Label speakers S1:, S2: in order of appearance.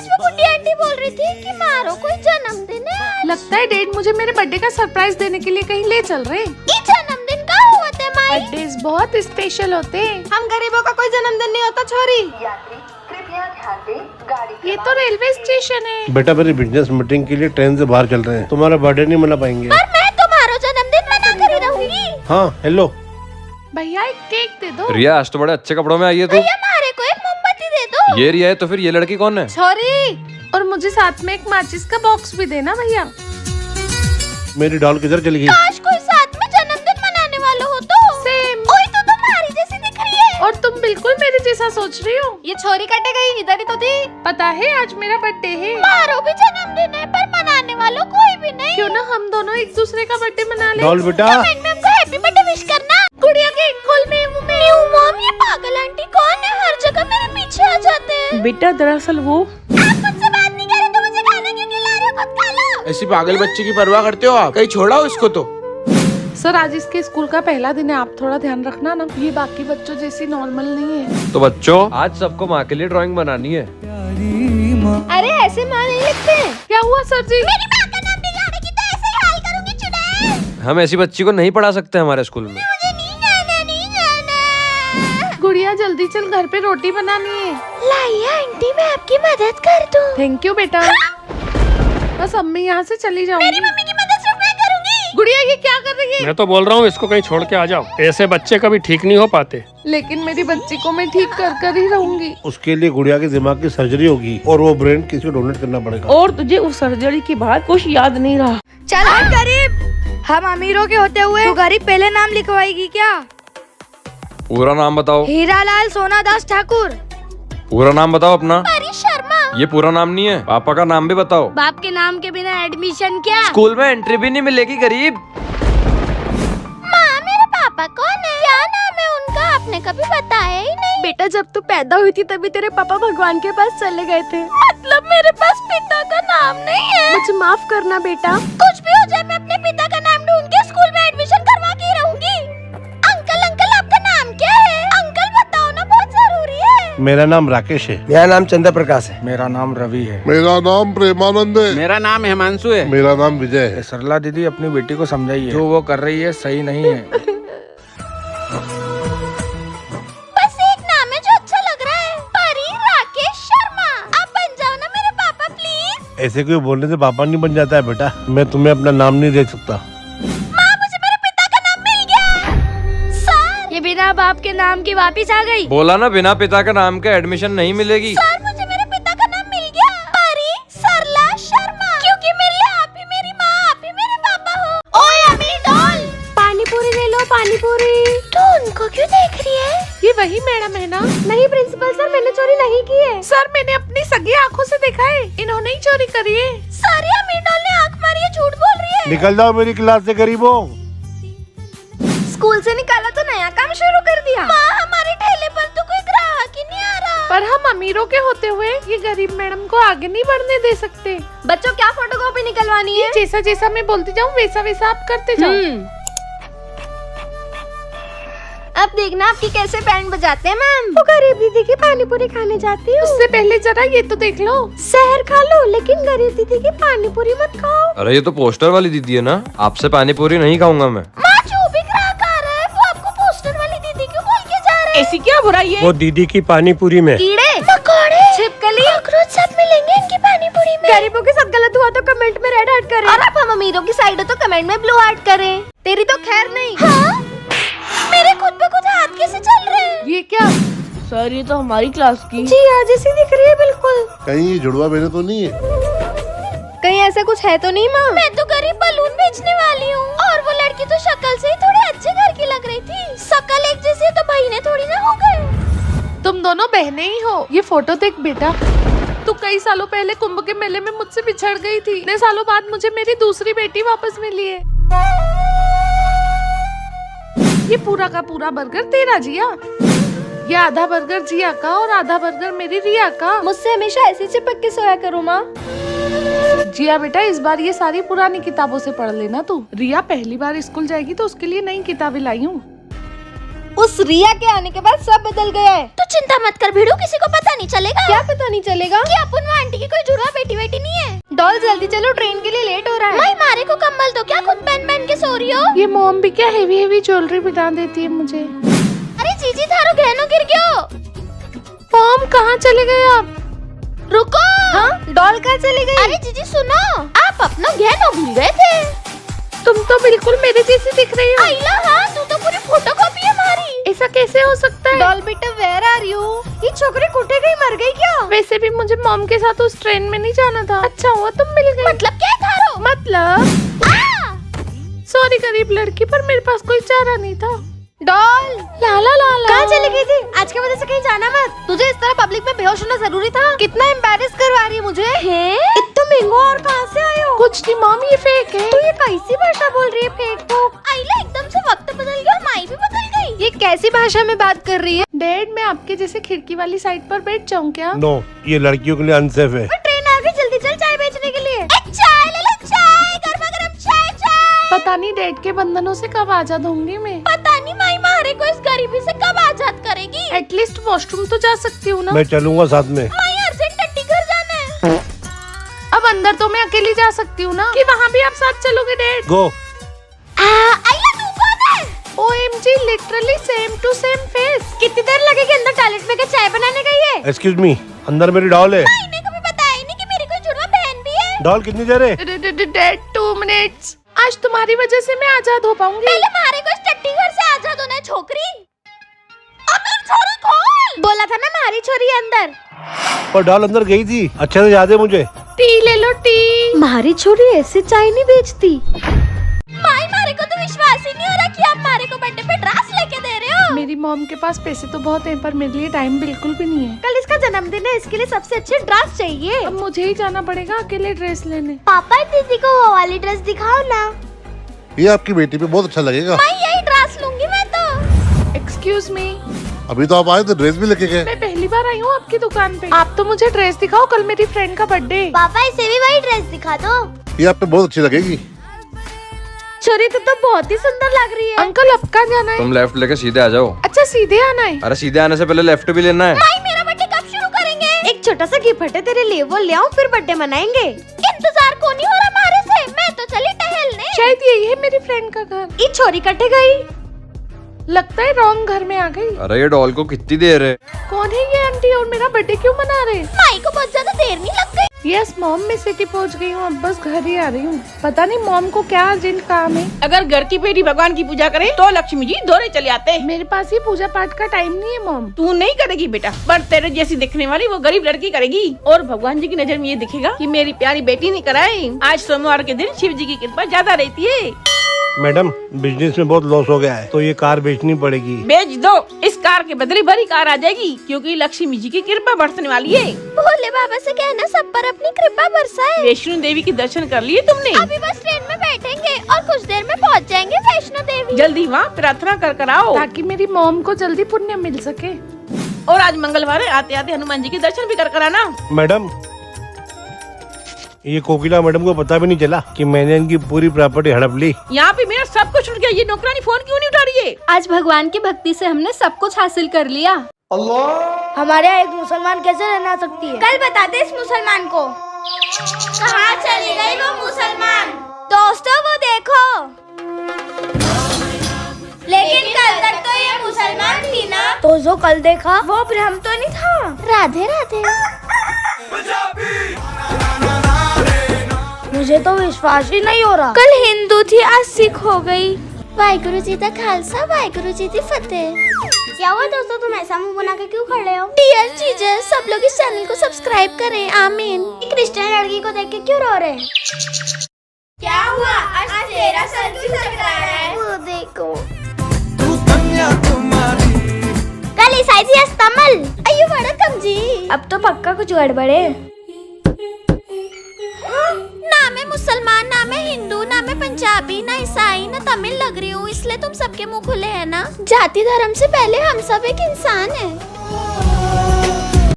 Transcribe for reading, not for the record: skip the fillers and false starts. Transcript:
S1: आज वो बुड्ढी आंटी बोल रही थी कि मारो कोई जन्मदिन है आज।
S2: लगता है डैड मुझे मेरे बर्थडे का सरप्राइज देने के लिए कहीं ले चल रहे।
S1: ये जन्मदिन का हुआ थे माई?
S2: बर्थडे बहुत स्पेशल होते हैं।
S3: हम गरीबों का कोई जन्मदिन नहीं होता छोरी।
S4: यात्री कृपया ध्यान दें, गाड़ी के
S2: ये तो रेलवे स्टेशन है।
S5: बेटा मेरी बिजनेस मीटिंग के लिए ट्रेन से बाहर चल रहे हैं, तुम्हारा बर्थडे नहीं मना पाएंगे।
S1: पर मैं तुम्हारा जन्मदिन मना कर ही रहूंगी।
S5: हाँ हेलो
S2: भैया एक केक दे दो।
S6: रिया आज तो बड़े अच्छे कपड़ों में आई है तू।
S1: भैया मारे को एक मोमबत्ती दे दो।
S6: ये रिया है तो फिर ये लड़की कौन है?
S2: छोरी, और मुझे साथ में एक माचिस का बॉक्स भी देना भैया।
S5: मेरी डॉल किधर चली गई?
S1: काश कोई साथ में जन्मदिन मनाने वाला हो तो।
S2: सेम।
S1: ओए तो तुम्हारी जैसी दिख रही है।
S2: और तुम बिल्कुल मेरे जैसा सोच रही हो।
S3: ये छोरी कटे गई, इधर ही तो थी।
S2: पता है आज मेरा बर्थडे है।
S1: मारो भी जन्मदिन है पर मनाने वालों कोई भी नहीं।
S2: क्यों ना हम दोनों एक दूसरे का बर्थडे मना ले।
S5: डॉल बेटा
S1: कमेंट में हमको हैप्पी बर्थडे विश करना।
S2: गुड़िया केक खोल में हूँ मैं।
S1: न्यू मॉम, ये पागल आंटी कौन है? हर जगह मेरे पीछे आ जाते हैं।
S2: बेटा दरअसल वो
S1: आप मुझसे बात नहीं करे तो मुझे खाना क्यों खिला रहे हो? खुद खा लो।
S7: ऐसी पागल बच्चे की परवाह करते हो आप? कहीं छोड़ाओ इसको तो।
S2: सर आज इसके स्कूल का पहला दिन है, आप थोड़ा ध्यान रखना ना। ये बाकी बच्चों जैसी नॉर्मल नहीं है।
S6: तो बच्चों आज सबको माँ के लिए ड्राइंग बनानी है।
S3: अरे ऐसे माँ नहीं लिखते हैं।
S2: क्या हुआ सर जी?
S1: मेरी माँ का नाम बिगाड़ेगी तो ऐसे ही हाल करूंगी चुड़ैल।
S6: हम ऐसी बच्ची को नहीं पढ़ा सकते हमारे स्कूल में।
S1: मुझे नहीं जाना, नहीं जाना।
S2: गुड़िया जल्दी चल, घर पे रोटी बनानी है।
S1: लाइए आंटी, मैं आपकी मदद कर दूं।
S2: थैंक यू बेटा। बस अब मैं यहाँ से चली जाऊंगी।
S1: मेरी मम्मी की मदद सिर्फ मैं करूंगी।
S2: गुड़िया ये क्या कर रही है?
S8: मैं तो बोल रहा हूँ इसको कहीं छोड़ के आ जाओ, ऐसे बच्चे कभी ठीक नहीं हो पाते।
S2: लेकिन मेरी बच्ची को मैं ठीक कर ही रहूंगी।
S5: उसके लिए गुड़िया के दिमाग की सर्जरी होगी और वो ब्रेन किसी को डोनेट करना पड़ेगा।
S2: और तुझे उस सर्जरी के बाद कुछ याद नहीं रहा।
S3: चल हम गरीब, हम अमीरों के होते हुए तो गरीब पहले नाम लिखवाएगी क्या?
S6: पूरा नाम बताओ।
S3: हीरालाल सोनादास ठाकुर।
S6: पूरा नाम बताओ अपना।
S1: परी शर्मा।
S6: ये पूरा नाम नहीं है, पापा का नाम भी बताओ।
S3: बाप के नाम के बिना एडमिशन क्या?
S6: स्कूल में एंट्री भी नहीं मिलेगी गरीब।
S1: माँ, मेरे पापा कौन है? क्या नाम है उनका? आपने कभी बताया ही नहीं।
S3: बेटा जब तू पैदा हुई थी तभी तेरे पापा भगवान के पास चले गए थे।
S1: मतलब मेरे पास पिता का नाम नहीं है?
S3: मुझे माफ करना बेटा।
S1: कुछ भी हो जाए मैं अपने पिता का नाम ढूंढ के स्कूल में एडमिशन करवा के ही रहूंगी। अंकल अंकल आपका नाम क्या है? अंकल बताओ ना, बहुत जरूरी है।
S5: मेरा नाम राकेश है।
S7: मेरा नाम चंद्र प्रकाश है। मेरा नाम रवि है।
S5: मेरा नाम प्रेमानंद है।
S7: मेरा नाम हिमांशु है।
S5: मेरा नाम विजय है।
S7: सरला दीदी अपनी बेटी को समझाइए, जो वो कर रही है सही नहीं है।
S1: बस एक नाम है जो अच्छा लग रहा है, परी राकेश शर्मा। आप बन जाओ ना मेरे पापा प्लीज।
S5: ऐसे कोई बोलने से पापा नहीं बन जाता है बेटा। मैं तुम्हें अपना नाम नहीं दे सकता।
S1: माँ, मुझे मेरे पिता का नाम मिल गया। सर,
S3: ये बिना बाप के नाम की वापिस आ गई।
S6: बोला ना बिना पिता के नाम के एडमिशन नहीं मिलेगी।
S1: सर मुझे मेरे पिता का नाम मिल गया, परी सरला शर्मा। क्योंकि मेरे लिए आप ही मेरी माँ, आप ही मेरे पापा हो। ओए अमी डॉल,
S3: पानी पूरी ले लो, पानी पूरी।
S1: तू उनको क्यों देख रही है?
S2: ये वही मैडम है ना?
S3: नहीं प्रिंसिपल सर, मैंने चोरी नहीं की है।
S2: सर मैंने अपनी सगी आंखों से देखा है, इन्होंने ही चोरी करी है।
S1: सर ये अमी डॉल ने आंख मारी है, झूठ बोल रही है।
S5: निकल जाओ मेरी क्लास से गरीबों।
S3: स्कूल से निकाला तो नया काम शुरू कर दिया।
S1: माँ, हमारे ठेले पर तो कोई ग्राहक ही नहीं आ रहा।
S2: पर हम अमीरों के होते हुए ये गरीब मैडम को आगे नहीं बढ़ने दे सकते।
S3: बच्चों क्या फोटोकॉपी निकलवानी है?
S2: जैसा जैसा मैं बोलती जाऊँ वैसा वैसा आप करते जाओ।
S3: अब देखना आपकी कैसे बैंड बजाते हैं मैम। वो गरीब दीदी की पानी पूरी खाने जाती हूँ।
S2: उससे पहले जरा ये तो देख लो।
S3: शहर खा लो लेकिन गरीब दीदी की पानी पूरी मत खाओ।
S6: अरे ये तो पोस्टर वाली दीदी है ना, आपसे पानी पूरी नहीं खाऊंगा मैं।
S1: माँ, जो भी ग्राहक आ रहा है वो आपको पोस्टर वाली दीदी क्यों बोल के जा रहे हैं?
S2: ऐसी क्या बुराई है?
S8: वो दीदी की पानी पूरी में
S3: कीड़े,
S1: मकोड़े,
S3: छिपकली,
S1: कॉकरोच सब मिलेंगे इनकी पानी पूरी में।
S3: गरीबों के साथ गलत हुआ तो कमेंट में रेड हार्ट करें। और अब हम अमीरों की साइड हो तो कमेंट में ब्लू हार्ट करें। तेरी तो खैर नहीं।
S1: हाँ? मेरे खुद पे खुद हाथ कैसे चल रहे हैं?
S2: ये क्या? सर ये तो हमारी क्लास की।
S3: जी हाँ, जैसी दिख रही है बिल्कुल।
S5: कहीं ये जुड़वा बहने तो नहीं है?
S3: कहीं ऐसा कुछ है तो नहीं माँ?
S1: मैं तो गरीब बलून बेचने वाली हूँ। और वो लड़की तो शक्ल से ही थोड़े अच्छे घर की लग रही थी। शक्ल एक जैसी तो बहने थोड़ी ना हो गए।
S2: तुम दोनों बहनें ही हो। ये फोटो देख बेटा, तू कई सालों पहले कुंभ के मेले में मुझसे बिछड़ गई थी। इतने सालों बाद मुझे मेरी दूसरी बेटी वापस मिली है। ये पूरा का पूरा बर्गर तेरा जिया, ये आधा बर्गर जिया का और आधा बर्गर मेरी रिया का।
S3: मुझसे हमेशा ऐसे चिपक के सोया करो माँ।
S2: जिया बेटा इस बार ये सारी पुरानी किताबों से पढ़ लेना तू। रिया पहली बार स्कूल जाएगी तो उसके लिए नई किताबें लाई हूँ।
S3: उस रिया के आने के बाद सब बदल गया है।
S1: तू चिंता मत कर भिड़ू, किसी को पता नहीं चलेगा।
S3: क्या पता नहीं चलेगा?
S1: कि अपन वो आंटी की कोई जुड़वा बेटी नहीं है।
S3: डॉल जल्दी चलो, ट्रेन के लिए लेट हो रहा है।
S1: भाई मारे को कम्बल दो, क्या खुद पहन के सो रही हो?
S2: ये मॉम भी क्या हेवी ज्वेलरी बना देती है मुझे।
S1: अरे जीजी थारो गहनों गिर गयो।
S2: मॉम कहाँ चले गए आप?
S1: रुको।
S3: हाँ, डॉल कहाँ चली गई?
S1: अरे जीजी सुनो, आप अपना गहनों भूल गए थे।
S2: तुम तो बिल्कुल मेरे जैसी दिख रही हो।
S1: आइला हाँ, तू तो पूरी फोटोकॉपी है हमारी।
S2: ऐसा कैसे हो सकता है?
S3: डॉल बेटा वेयर आर यू? ये छोकरी कुटे गई, मर गई क्या?
S2: वैसे भी मुझे मॉम के साथ उस ट्रेन में नहीं जाना था। अच्छा हुआ तुम मिल गई।
S1: मतलब क्या थारो?
S2: मतलब सॉरी गरीब लड़की, पर मेरे पास कोई चारा नहीं था।
S3: डॉल
S2: ला ला ला ला।
S3: कहाँ चली गई थी? आज के वजह से कहीं जाना मत। तुझे इस तरह पब्लिक में बेहोश होना जरूरी था? कितना एम्बैरेस करवा रही है मुझे। इतना महंगा और कहाँ से आए हो?
S2: कुछ नहीं मॉम, ये फेक है।
S3: तू ये कैसी भाषा बोल रही है? फेक तो
S1: आइला एकदम से वक्त बदल गया और माई भी बदल गई।
S3: ये कैसी भाषा में बात कर रही है?
S2: डैड मैं आपके जैसे खिड़की वाली साइड पर बैठ जाऊँ क्या?
S5: नो, ये लड़कियों के लिए अनसेफ है।
S3: ट्रेन आ गई, जल्दी चल चाय बेचने के लिए।
S1: चाय ले लो, चाय गर्मा गर्म चाय।
S2: पता नहीं डैड के बंधनों से कब आजाद होंगी मैं।
S1: पता नहीं माई मारे को इस गरीबी से कब आजाद करेगी।
S2: एटलीस्ट वॉशरूम तो जा सकती हूँ ना।
S5: मैं चलूंगा साथ में।
S1: माई अर्जेंट टट्टी घर जाना है।
S2: अब अंदर तो मैं अकेली जा सकती हूँ ना, कि वहाँ भी आप साथ चलोगे डैड?
S5: गो।
S1: आइला तू कौन है?
S2: OMG literally same to same face.
S3: कितनी देर लगेगी अंदर टॉयलेट में के चाय बनाने गई है?
S5: एक्सक्यूज मी, अंदर मेरी डॉल है।
S1: माई ने कभी बताया ही नहीं कि मेरी कोई जुड़वा बहन भी है।
S5: डॉल कितनी देर है?
S2: Dad 2 minutes. आज तुम्हारी वजह से मैं आजाद हो पाऊंगी।
S1: पहले मारे को इस टट्टी घर से आजाद होना है छोकरी। अमीर छोरी खोल।
S3: बोला था ना मारी छोरी है अंदर।
S5: और डॉल अंदर गई थी, अच्छे से याद है मुझे।
S2: टी ले लो टी।
S3: मारी छोरी ऐसे चाय नहीं बेचती।
S1: माई मारे को तो विश्वास ही नहीं हो रहा कि आप मारे को बर्थडे पे ड्रेस लेके दे रहे हो।
S2: मेरी मॉम के पास पैसे तो बहुत हैं, पर मेरे लिए टाइम बिल्कुल भी नहीं है।
S3: कल इसका जन्मदिन है, इसके लिए सबसे अच्छी ड्रेस चाहिए।
S2: अब मुझे ही जाना पड़ेगा अकेले ड्रेस लेने।
S3: पापा दीदी को वो वाली ड्रेस दिखाओ ना।
S5: ये आपकी बेटी पे बहुत अच्छा लगेगा।
S1: माई यही ड्रेस लूंगी मैं तो।
S2: एक्सक्यूज मी,
S5: अभी तो आप आए तो ड्रेस भी लेके गए।
S2: मैं पहली बार आई हूँ आपकी दुकान पे। आप तो मुझे ड्रेस दिखाओ, कल मेरी फ्रेंड का बर्थडे।
S3: पापा इसे भी वही ड्रेस दिखा दो।
S5: ये आप पे बहुत अच्छी लगेगी।
S3: छोरी तो बहुत ही सुंदर लग रही है।
S2: अंकल अब कहाँ जाना है?
S6: तुम लेफ्ट लेके सीधे आ जाओ।
S2: अच्छा सीधे आना है?
S6: अरे सीधे आने से पहले लेफ्ट भी लेना है।
S1: माई मेरा बर्थडे कब शुरू करेंगे?
S3: एक छोटा सा गिफ्ट है तेरे लिए, वो ले आऊं फिर बर्थडे मनाएंगे।
S1: इंतजार को नहीं हो रहा मारे से, मैं तो चली टहलने।
S2: शायद यही है मेरी फ्रेंड का घर।
S3: ये छोरी कटे गई,
S2: लगता है रॉन्ग घर में आ गई।
S6: अरे ये डॉल को कितनी देर है?
S2: कौन है ये आंटी और मेरा बर्थडे क्यों मना रहे?
S1: माई को बहुत ज्यादा देर नहीं लग गई।
S2: यस मॉम, मैं सिटी पहुंच गई हूँ, अब बस घर ही आ रही हूँ। पता नहीं मॉम को क्या अर्जेंट काम है।
S9: अगर घर की बेटी भगवान की पूजा करे तो लक्ष्मी जी दौड़े चले आते।
S2: मेरे पास ही पूजा पाठ का टाइम नहीं है मॉम।
S9: तू नहीं करेगी बेटा, पर तेरे जैसी दिखने वाली वो गरीब लड़की करेगी। और भगवान जी की नजर में ये दिखेगा कि मेरी प्यारी बेटी ने कराई। आज सोमवार के दिन शिव जी की कृपा ज्यादा रहती है।
S5: मैडम, बिजनेस में बहुत लॉस हो गया है, तो ये कार बेचनी पड़ेगी।
S9: बेच दो, इस कार के बदले भरी कार आ जाएगी, क्योंकि लक्ष्मी जी की कृपा बरसने वाली है।
S1: भोले बाबा से कहना सब पर अपनी कृपा बरसाए।
S9: वैष्णो देवी के दर्शन कर लिए तुमने?
S1: अभी बस ट्रेन में बैठेंगे और कुछ देर में पहुंच जाएंगे वैष्णो देवी।
S9: जल्दी वहाँ प्रार्थना कर आओ,
S2: ताकि मेरी मॉम को जल्दी पुण्य मिल सके।
S9: और आज मंगलवार है, आते आते हनुमान जी के दर्शन भी कर आना।
S5: मैडम, ये कोकिला मैडम को पता भी नहीं चला कि मैंने इनकी पूरी प्रॉपर्टी हड़प ली।
S9: यहाँ पे मेरा सब कुछ छूट गया, ये नौकरानी फोन क्यों नहीं उठा रही है?
S3: आज भगवान की भक्ति से हमने सब कुछ हासिल कर लिया। हमारे यहाँ एक मुसलमान कैसे रहना सकती है? कल बताते इस मुसलमान को।
S1: कहाँ चली गई वो मुसलमान? दोस्तों वो देखो। लेकिन कल तक तो ये मुसलमान थी ना?
S3: तो जो कल देखा वो ब्रह्म तो नहीं था।
S1: राधे राधे।
S3: मुझे तो विश्वास ही नहीं हो रहा।
S1: कल हिंदू थी, आज सिख हो गई। वाहिगुरु जी का खालसा, वाहिगुरु जी की फतेह।
S3: क्या हुआ दोस्तों, तुम ऐसा मुंह बना के क्यों खड़े हो?
S1: डियर जीजस, सब लोग इस चैनल को सब्सक्राइब करें, आमीन।
S3: क्रिश्चियन लड़की को देख के क्यों रो रहे?
S1: क्या हुआ? आज तेरा सर क्यों चकरा रहा है?
S3: वो देखो,
S1: कल ईसाई थी, आज तमिल। अयो बड़ा कमजी।
S3: अब तो पक्का कुछ गड़बड़ है।
S1: ना मैं मुसलमान, ना मैं हिंदू, ना मैं पंजाबी, ना ईसाई, ना तमिल लग रही हूँ, इसलिए तुम सबके मुंह खुले हैं ना। जाति धर्म से पहले हम सब एक इंसान हैं।